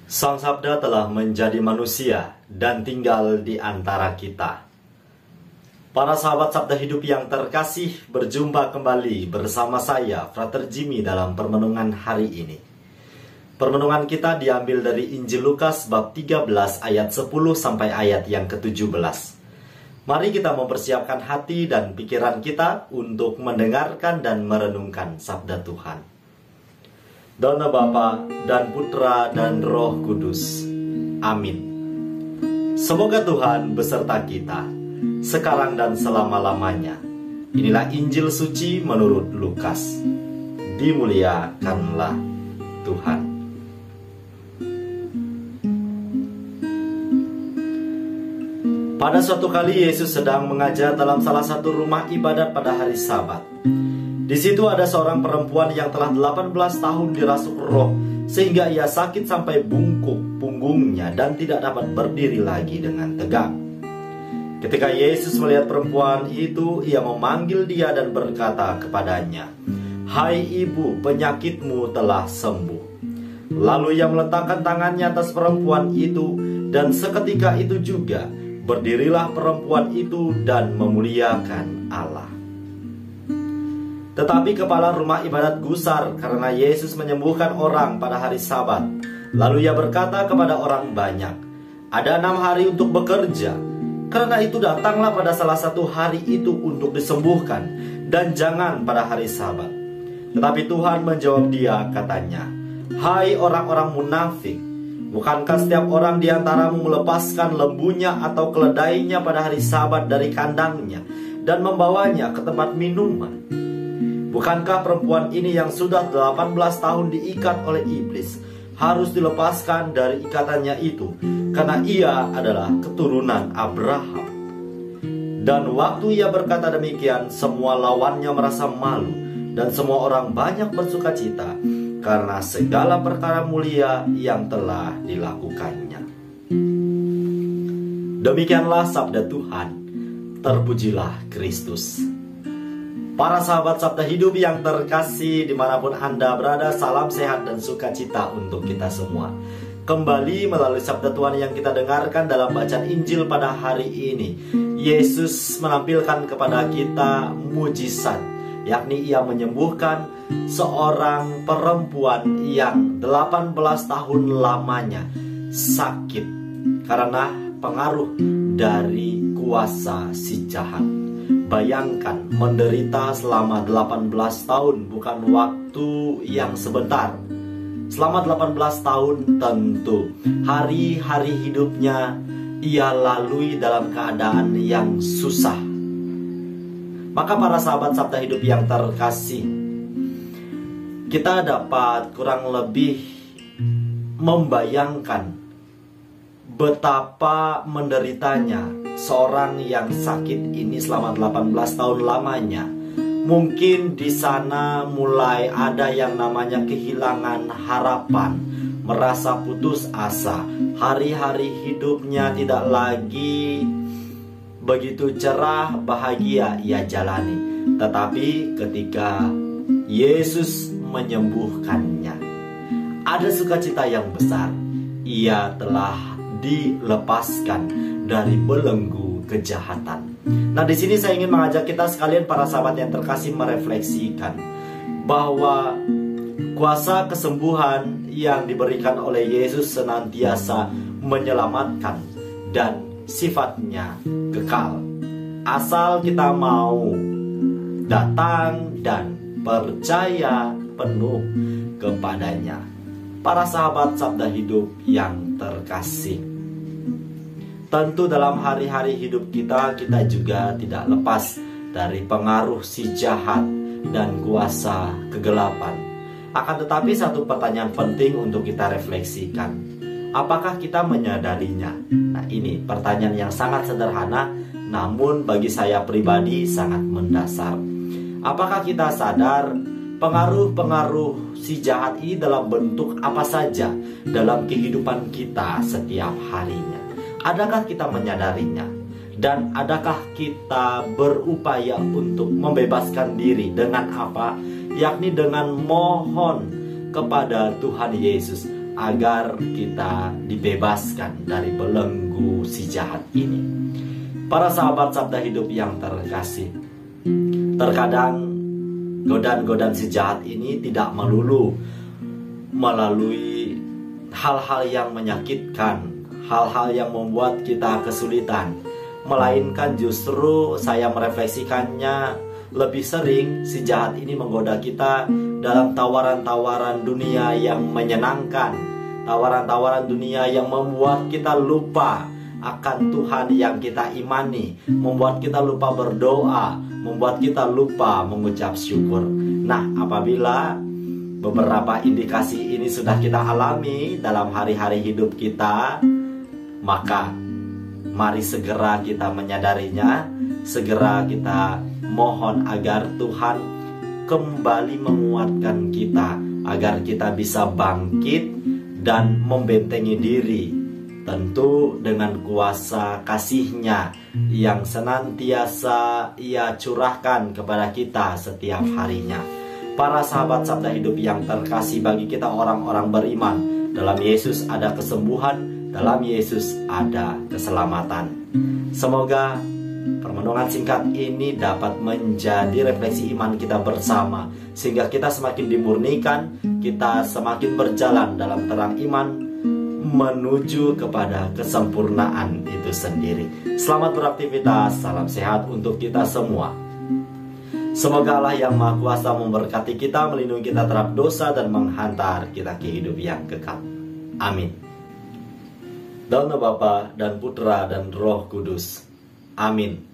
Sang Sabda telah menjadi manusia dan tinggal di antara kita. Para sahabat Sabda Hidup yang terkasih, berjumpa kembali bersama saya, Frater Jimmy, dalam permenungan hari ini. Permenungan kita diambil dari Injil Lukas bab 13 ayat 10 sampai ayat yang ke-17. Mari kita mempersiapkan hati dan pikiran kita untuk mendengarkan dan merenungkan Sabda Tuhan. Dalam nama Bapa dan Putra dan Roh Kudus. Amin. Semoga Tuhan beserta kita sekarang dan selama-lamanya. Inilah Injil suci menurut Lukas. Dimuliakanlah Tuhan. Pada suatu kali Yesus sedang mengajar dalam salah satu rumah ibadat pada hari Sabat. Di situ ada seorang perempuan yang telah 18 tahun dirasuk roh, sehingga ia sakit sampai bungkuk punggungnya dan tidak dapat berdiri lagi dengan tegak. Ketika Yesus melihat perempuan itu, ia memanggil dia dan berkata kepadanya, "Hai ibu, penyakitmu telah sembuh." Lalu ia meletakkan tangannya atas perempuan itu, dan seketika itu juga berdirilah perempuan itu dan memuliakan Allah. Tetapi kepala rumah ibadat gusar karena Yesus menyembuhkan orang pada hari Sabat. Lalu ia berkata kepada orang banyak, "Ada 6 hari untuk bekerja. Karena itu datanglah pada salah satu hari itu untuk disembuhkan, dan jangan pada hari Sabat." Tetapi Tuhan menjawab dia, katanya, "Hai orang-orang munafik, bukankah setiap orang di antaramu melepaskan lembunya atau keledainya pada hari Sabat dari kandangnya dan membawanya ke tempat minuman? Bukankah perempuan ini yang sudah 18 tahun diikat oleh iblis harus dilepaskan dari ikatannya itu, karena ia adalah keturunan Abraham?" Dan waktu ia berkata demikian, semua lawannya merasa malu, dan semua orang banyak bersuka cita karena segala perkara mulia yang telah dilakukannya. Demikianlah sabda Tuhan. Terpujilah Kristus. Para sahabat Sabda Hidup yang terkasih, dimanapun Anda berada, salam sehat dan sukacita untuk kita semua. Kembali melalui sabda Tuhan yang kita dengarkan dalam bacaan Injil pada hari ini, Yesus menampilkan kepada kita mujizat, yakni ia menyembuhkan seorang perempuan yang 18 tahun lamanya sakit karena pengaruh dari kuasa si jahat. Bayangkan, menderita selama 18 tahun, bukan waktu yang sebentar. Selama 18 tahun tentu hari-hari hidupnya ia lalui dalam keadaan yang susah. Maka para sahabat Sabda Hidup yang terkasih, kita dapat kurang lebih membayangkan betapa menderitanya seorang yang sakit ini selama 18 tahun lamanya. Mungkin di sana mulai ada yang namanya kehilangan harapan, merasa putus asa. Hari-hari hidupnya tidak lagi begitu cerah, bahagia ia jalani. Tetapi ketika Yesus menyembuhkannya, ada sukacita yang besar. Ia telah dilepaskan dari belenggu kejahatan. Nah, di sini saya ingin mengajak kita sekalian, para sahabat yang terkasih, merefleksikan bahwa kuasa kesembuhan yang diberikan oleh Yesus senantiasa menyelamatkan dan sifatnya kekal. Asal kita mau datang dan percaya penuh kepadanya. Para sahabat Sabda Hidup yang terkasih, tentu dalam hari-hari hidup kita juga tidak lepas dari pengaruh si jahat dan kuasa kegelapan. Akan tetapi satu pertanyaan penting untuk kita refleksikan, apakah kita menyadarinya? Nah, ini pertanyaan yang sangat sederhana, namun bagi saya pribadi sangat mendasar. Apakah kita sadar pengaruh-pengaruh si jahat ini dalam bentuk apa saja dalam kehidupan kita setiap harinya? Adakah kita menyadarinya? Dan adakah kita berupaya untuk membebaskan diri dengan apa? Yakni dengan mohon kepada Tuhan Yesus agar kita dibebaskan dari belenggu si jahat ini. Para sahabat Sabda Hidup yang terkasih, terkadang godaan-godaan si jahat ini tidak melulu melalui hal-hal yang menyakitkan, hal-hal yang membuat kita kesulitan, melainkan justru saya merefleksikannya lebih sering si jahat ini menggoda kita dalam tawaran-tawaran dunia yang menyenangkan, tawaran-tawaran dunia yang membuat kita lupa akan Tuhan yang kita imani, membuat kita lupa berdoa, membuat kita lupa mengucap syukur. Nah, apabila beberapa indikasi ini sudah kita alami dalam hari-hari hidup kita, maka mari segera kita menyadarinya, segera kita mohon agar Tuhan kembali menguatkan kita, agar kita bisa bangkit dan membentengi diri, tentu dengan kuasa kasih-Nya yang senantiasa Ia curahkan kepada kita setiap harinya. Para sahabat Sabda Hidup yang terkasih, bagi kita orang-orang beriman, dalam Yesus ada kesembuhan, dalam Yesus ada keselamatan. Semoga permenungan singkat ini dapat menjadi refleksi iman kita bersama, sehingga kita semakin dimurnikan, kita semakin berjalan dalam terang iman menuju kepada kesempurnaan itu sendiri. Selamat beraktivitas, salam sehat untuk kita semua. Semoga Allah yang Maha Kuasa memberkati kita, melindungi kita terhadap dosa, dan menghantar kita ke hidup yang kekal. Amin. Dalam nama Bapa dan Putra dan Roh Kudus. Amin.